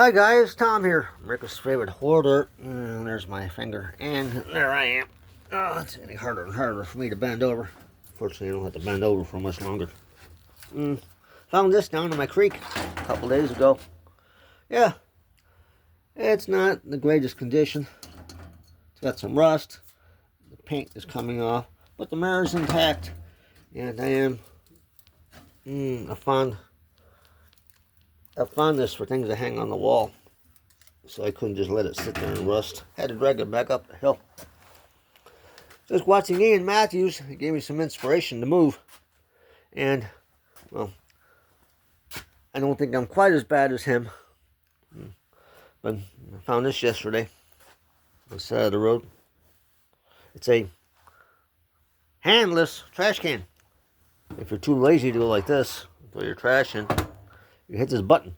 Hi guys, Tom here, America's favorite hoarder. And there's my finger, and there I am. Oh, it's getting harder and harder for me to bend over. Fortunately, I don't have to bend over for much longer. Found this down in my creek a couple days ago. Yeah, it's not in the greatest condition. It's got some rust. The paint is coming off, but the mirror's intact. And I am a fondness for things that hang on the wall. So I couldn't just let it sit there and rust. Had to drag it back up the hill. Just watching Ian Matthews, it gave me some inspiration to move. And, well, I don't think I'm quite as bad as him. But I found this yesterday on the side of the road. It's a handless trash can. If you're too lazy to go like this, throw your trash in, you hit this button.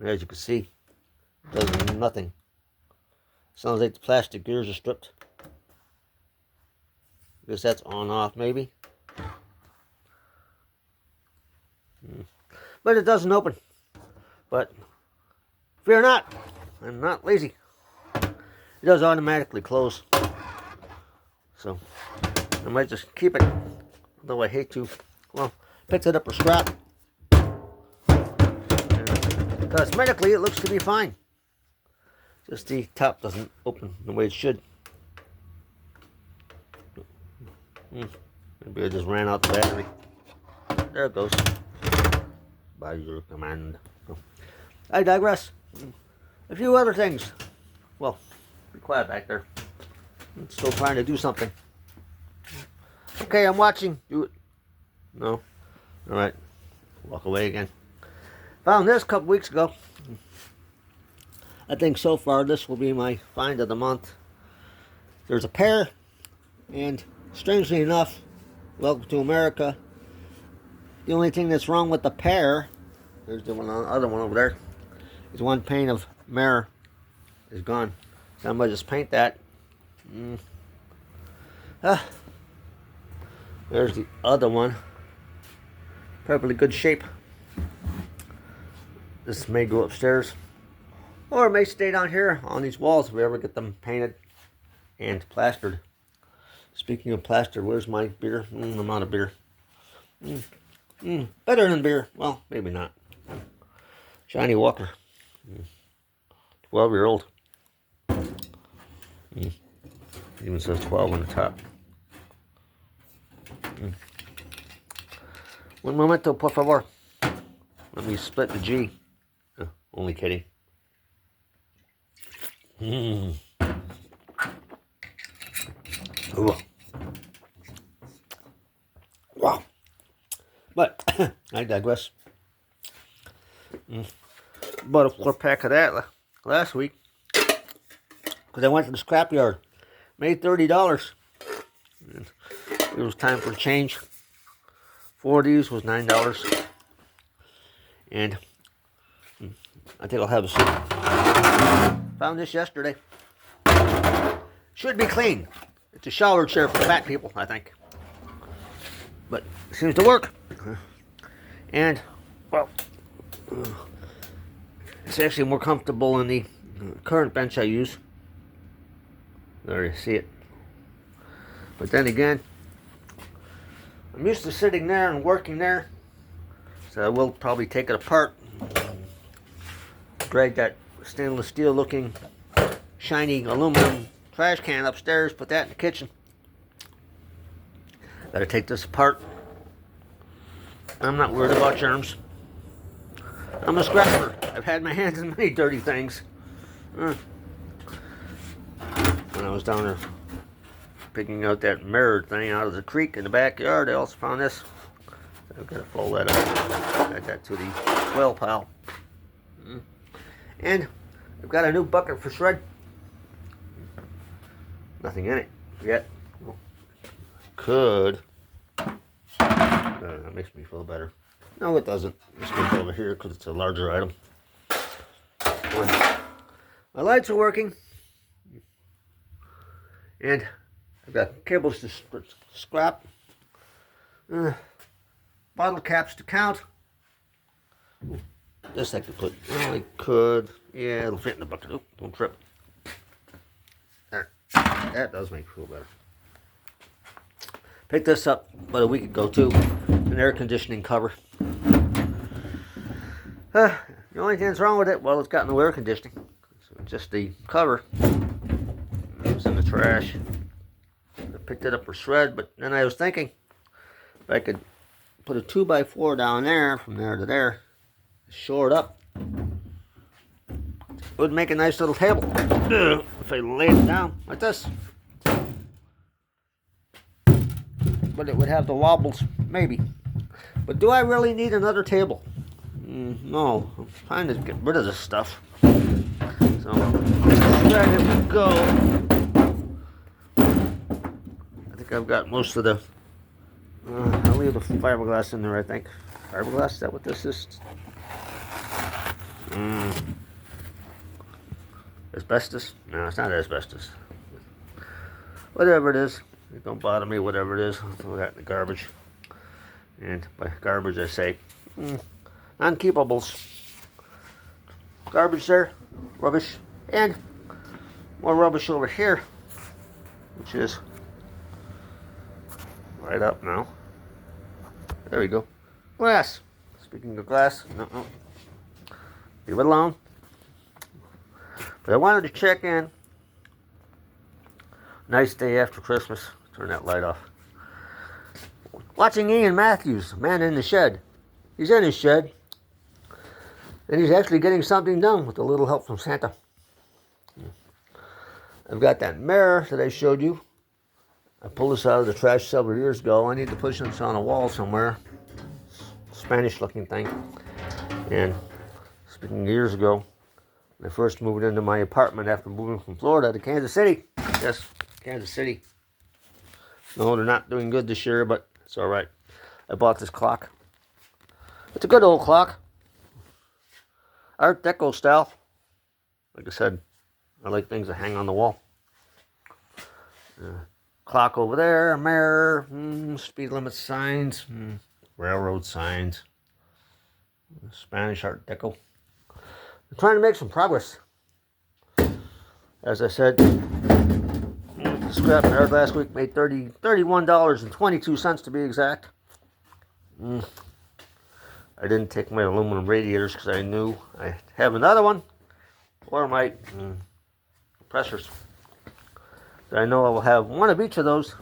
As you can see, it does nothing. Sounds like the plastic gears are stripped. I guess that's on off maybe. But it doesn't open. But fear not, I'm not lazy. It does automatically close. So I might just keep it, although I hate to. Well, picked it up for scrap. Cosmetically, it looks to be fine. Just the top doesn't open the way it should. Maybe I just ran out the battery. There it goes. By your command. I digress. A few other things. Well, be quiet back there. I'm still trying to do something. Okay, I'm watching. Do it. No? Alright. Walk away again. Found this a couple weeks ago. I think so far this will be my find of the month. There's a pear, and strangely enough, welcome to America. The only thing that's wrong with the pear, there's the other one over there, is one pane of mirror is gone. So I'm going to just paint that. There's the other one. Perfectly good shape. This may go upstairs. Or it may stay down here on these walls if we ever get them painted and plastered. Speaking of plaster, where's my beer? I'm out of beer. Better than beer. Well, maybe not. Johnny Walker. 12-year-old. Even says 12 on the top. Un momento, por favor. Let me split the G. Only kidding. Ooh. Wow. But I digress. Bought a 4-pack of that last week because I went to the scrapyard. Made $30. And it was time for a change. 4 of these was $9. And I think I'll have a sip. Found this yesterday. Should be clean. It's a shower chair for fat people, I think. But it seems to work. And, well, it's actually more comfortable than the current bench I use. There you see it. But then again, I'm used to sitting there and working there. So I will probably take it apart. Drag that stainless steel looking shiny aluminum trash can upstairs, put that in the kitchen. Gotta take this apart. I'm not worried about germs. I'm a scrapper. I've had my hands in many dirty things. When I was down there picking out that mirror thing out of the creek in the backyard, I also found this. So I've got to fold that up. Add that to the swell pile. And I've got a new bucket for shred. Nothing in it yet. Could. That makes me feel better. No, it doesn't. Let's get over here because it's a larger item. My lights are working. And I've got cables to scrap. Bottle caps to count. This I could put, well, I could, yeah, it'll fit in the bucket. Oh, don't trip. There, that does make me feel better. Picked this up about a week ago too, an air conditioning cover. The only thing that's wrong with it, well, it's got no air conditioning. So just the cover. It was in the trash. I picked it up for shred, but then I was thinking if I could put a 2x4 down there, from there to there, shore it up, it would make a nice little table. If I laid it down like this. But it would have the wobbles, maybe. But do I really need another table? No, I'm trying to get rid of this stuff. So, there we go. I think I've got most of the, I'll leave the fiberglass in there, I think. Fiberglass, is that what this is? Asbestos? No, it's not asbestos. Whatever it is, it don't bother me, whatever it is. I'll throw that in the garbage. And by garbage I say, unkeepables. Garbage there, rubbish, and more rubbish over here, which is right up now. There we go. Glass. Speaking of glass, no. Leave it alone. But I wanted to check in. Nice day after Christmas. Turn that light off. Watching Ian Matthews, Man in the Shed. He's in his shed. And he's actually getting something done with a little help from Santa. I've got that mirror that I showed you. I pulled this out of the trash several years ago. I need to push this on a wall somewhere. Spanish looking thing. And speaking of years ago, when I first moved into my apartment after moving from Florida to Kansas City. Yes, Kansas City. No, they're not doing good this year, but it's all right. I bought this clock. It's a good old clock. Art Deco style. Like I said, I like things that hang on the wall. Clock over there, a mirror, speed limit signs, railroad signs, Spanish Art Deco. I'm trying to make some progress. As I said, scrap yard last week made $31.22 to be exact. I didn't take my aluminum radiators because I knew I have another one, or my compressors. I know I will have one of each of those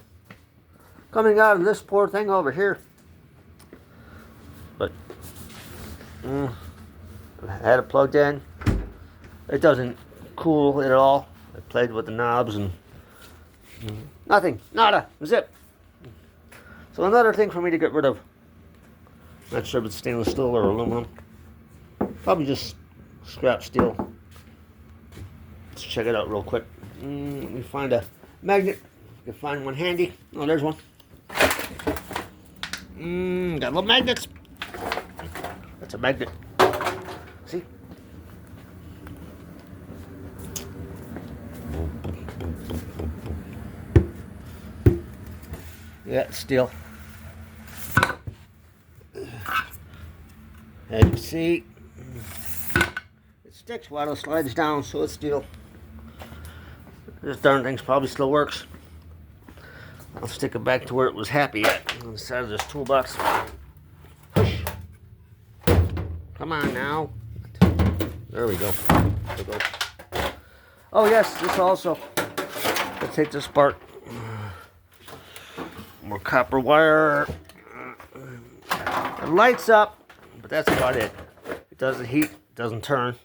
coming out of this poor thing over here. But I had it plugged in. It doesn't cool at all. I played with the knobs and nothing, nada, zip. So another thing for me to get rid of. Not sure if it's stainless steel or aluminum. Probably just scrap steel. Let's check it out real quick. Let me find a magnet. If I can find one handy. Oh, there's one. Got little magnets. That's a magnet. See? Yeah, it's steel. As you see, it sticks while it slides down, so it's steel. This darn thing probably still works. I'll stick it back to where it was happy at, on the side of this toolbox. Push. Come on now. There we go. There we go. Oh yes, this also. Let's take this apart. More copper wire. It lights up. But that's about it. It doesn't heat, it doesn't turn.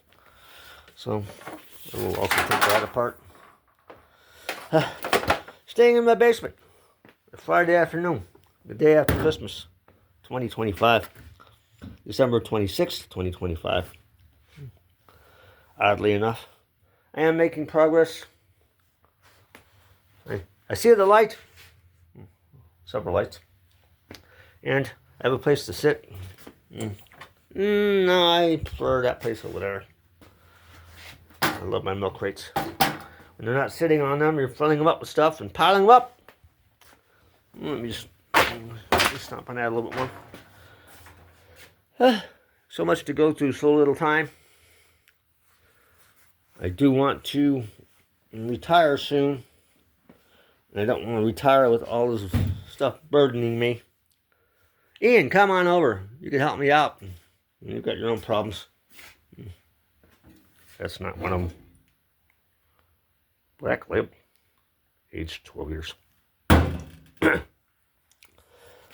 So I will also take that apart. Staying in my basement. Friday afternoon, the day after Christmas, 2025. December 26th, 2025. Oddly enough, I am making progress. I see the light. Several lights. And I have a place to sit. No, I prefer that place over there. I love my milk crates. When they're not sitting on them, you're filling them up with stuff and piling them up. Let me just stomp on that a little bit more. So much to go through, so little time. I do want to retire soon. And I don't want to retire with all this stuff burdening me. Ian, come on over. You can help me out. You've got your own problems. That's not one of them. Black Lib, aged 12 years.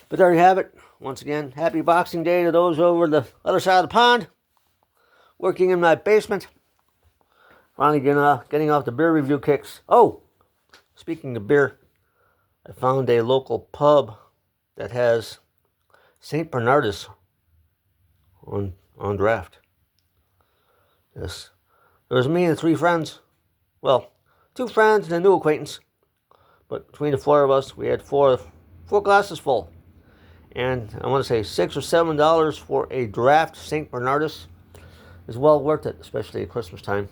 But there you have it. Once again, happy Boxing Day to those over the other side of the pond. Working in my basement. Finally getting off the beer review kicks. Oh, speaking of beer, I found a local pub that has St. Bernardus on draft. Yes. It was me and 3 friends. Well, 2 friends and a new acquaintance. But between the 4 of us, we had four glasses full. And I want to say $6 or $7 for a draft St. Bernardus is well worth it, especially at Christmas time.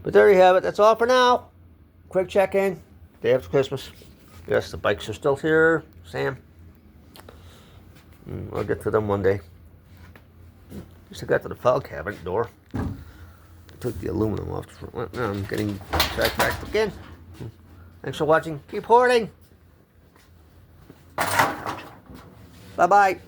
But there you have it. That's all for now. Quick check-in. Day after Christmas. Yes, the bikes are still here, Sam. I'll get to them one day. At least I got to the file cabinet door. I took the aluminum off the front. Now I'm getting sidetracked again. Thanks for watching. Keep hoarding. Bye-bye.